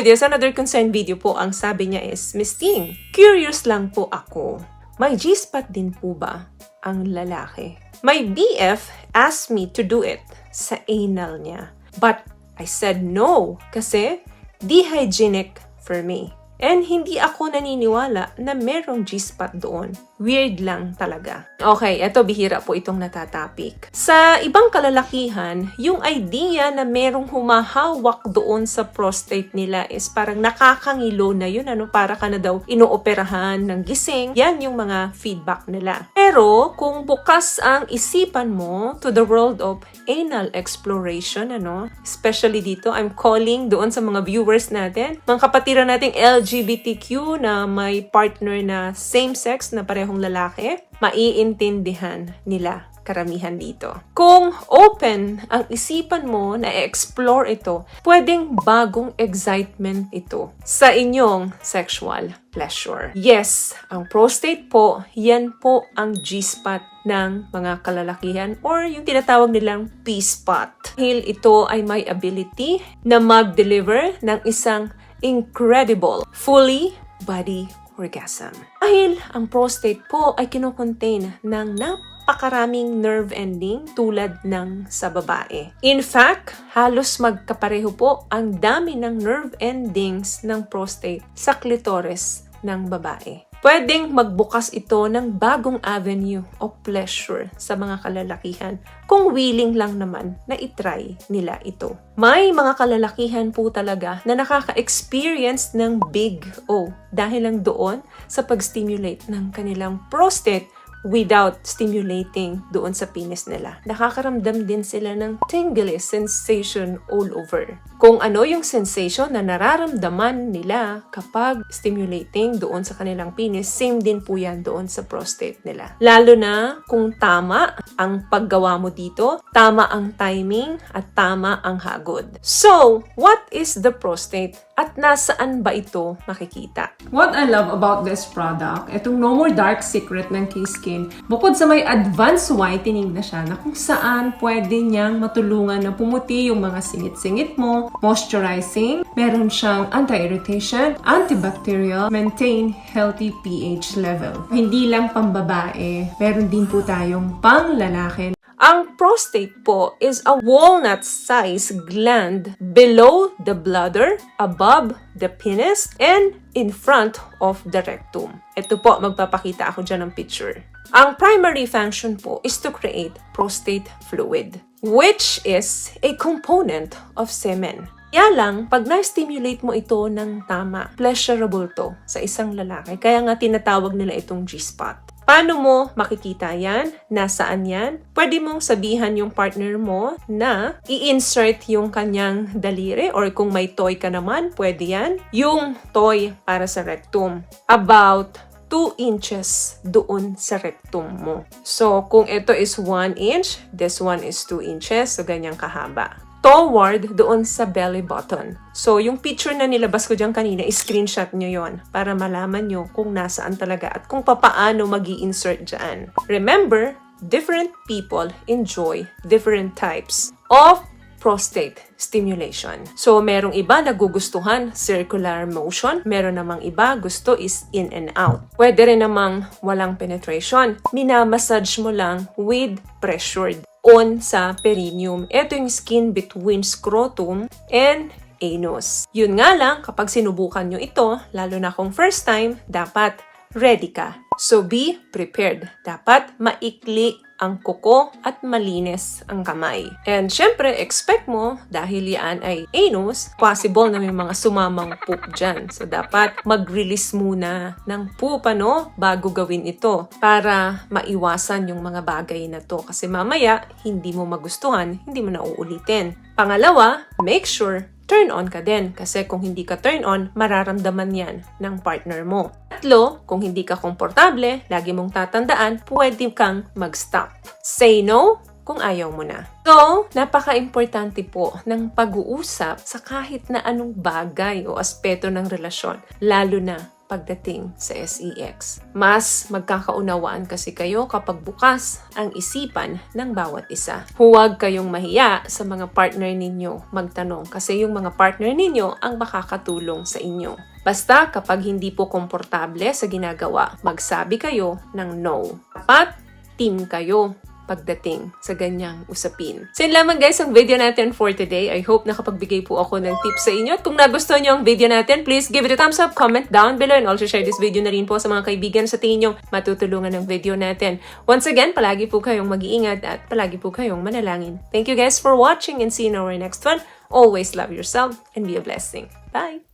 this, another concern video po, ang sabi niya is, Miss Ting, curious lang po ako. May G-spot din po ba ang lalaki? My BF asked me to do it sa anal niya. But I said no kasi di hygienic for me. And hindi ako naniniwala na merong G-spot doon. Weird lang talaga. Okay, eto bihira po itong natatapik. Sa ibang kalalakihan, yung idea na merong humahawak doon sa prostate nila is parang nakakangilo na yun, para ka na daw inooperahan ng gising. Yan yung mga feedback nila. Pero kung bukas ang isipan mo to the world of anal exploration, especially dito, I'm calling doon sa mga viewers natin, mga kapatiran nating LGBTQ na may partner na same-sex na parehong lalaki, maiintindihan nila karamihan dito. Kung open ang isipan mo na i-explore ito, pwedeng bagong excitement ito sa inyong sexual pleasure. Yes, ang prostate po, yan po ang G-spot ng mga kalalakihan or yung tinatawag nilang P-spot. Dahil ito ay may ability na mag-deliver ng isang incredible, fully body orgasm. Dahil ang prostate po ay kinocontain ng napakaraming nerve ending tulad ng sa babae. In fact, halos magkapareho po ang dami ng nerve endings ng prostate sa clitoris ng babae. Pwedeng magbukas ito ng bagong avenue of pleasure sa mga kalalakihan kung willing lang naman na itry nila ito. May mga kalalakihan po talaga na nakaka-experience ng big O dahil lang doon sa pag-stimulate ng kanilang prostate without stimulating doon sa penis nila. Nakakaramdam din sila ng tingly sensation all over. Kung ano yung sensation na nararamdaman nila kapag stimulating doon sa kanilang penis, same din po yan doon sa prostate nila. Lalo na kung tama ang paggawa mo dito, tama ang timing, at tama ang hagod. So, what is the prostate? At nasaan ba ito makikita? What I love about this product, itong No More Dark Secret ng K-Skin, bukod sa may advanced whitening na siya na kung saan pwede niyang matulungan na pumuti yung mga singit-singit mo, moisturizing, meron siyang anti-irritation, antibacterial, maintain healthy pH level. Hindi lang pambabae, meron din po tayong pang-lalaki. Ang prostate po is a walnut-sized gland below the bladder, above the penis, and in front of the rectum. Ito po, magpapakita ako dyan ng picture. Ang primary function po is to create prostate fluid, which is a component of semen. Kaya lang, pag na-stimulate mo ito ng tama, pleasurable to sa isang lalaki. Kaya nga tinatawag nila itong G-spot. Paano mo makikita yan? Nasaan yan? Pwede mong sabihan yung partner mo na i-insert yung kanyang daliri or kung may toy ka naman, pwede yan. Yung toy para sa rectum. About 2 inches doon sa rectum mo. So, kung ito is 1 inch, this one is 2 inches. So, ganyang kahaba. Toward doon sa belly button. So, yung picture na nilabas ko dyan kanina, screenshot nyo yon para malaman nyo kung nasaan talaga at kung papaano mag-i-insert dyan. Remember, different people enjoy different types of prostate stimulation. So, merong iba nagugustuhan circular motion. Meron namang iba gusto is in and out. Pwede rin namang walang penetration. Minamassage mo lang with pressured on sa perineum. Ito yung skin between scrotum and anus. Yun nga lang, kapag sinubukan nyo ito, lalo na kung first time, dapat ready ka. So be prepared. Dapat maikli ang kuko at malinis ang kamay. And syempre, expect mo, dahil yan ay anus, possible na may mga sumamang poop dyan. So dapat mag-release muna ng poop, bago gawin ito para maiwasan yung mga bagay na to. Kasi mamaya, hindi mo magustuhan, hindi mo na uulitin. Pangalawa, make sure turn on ka din. Kasi kung hindi ka turn on, mararamdaman yan ng partner mo. Tatlo, kung hindi ka komportable, lagi mong tatandaan, pwede kang mag-stop. Say no kung ayaw mo na. So, napaka-importante po ng pag-uusap sa kahit na anong bagay o aspeto ng relasyon, lalo na pagdating sa SEX. Mas magkakaunawaan kasi kayo kapag bukas ang isipan ng bawat isa. Huwag kayong mahiya sa mga partner ninyo magtanong kasi yung mga partner ninyo ang makakatulong sa inyo. Basta kapag hindi po komportable sa ginagawa, magsabi kayo ng no. Dapat team kayo pagdating sa ganyang usapin. So yun lamang guys ang video natin for today. I hope nakapagbigay po ako ng tips sa inyo. At kung nagustuhan nyo ang video natin, please give it a thumbs up, comment down below, and also share this video na rin po sa mga kaibigan sa tingin nyo matutulungan ng video natin. Once again, palagi po kayong mag-iingat at palagi po kayong manalangin. Thank you guys for watching and see you in our next one. Always love yourself and be a blessing. Bye!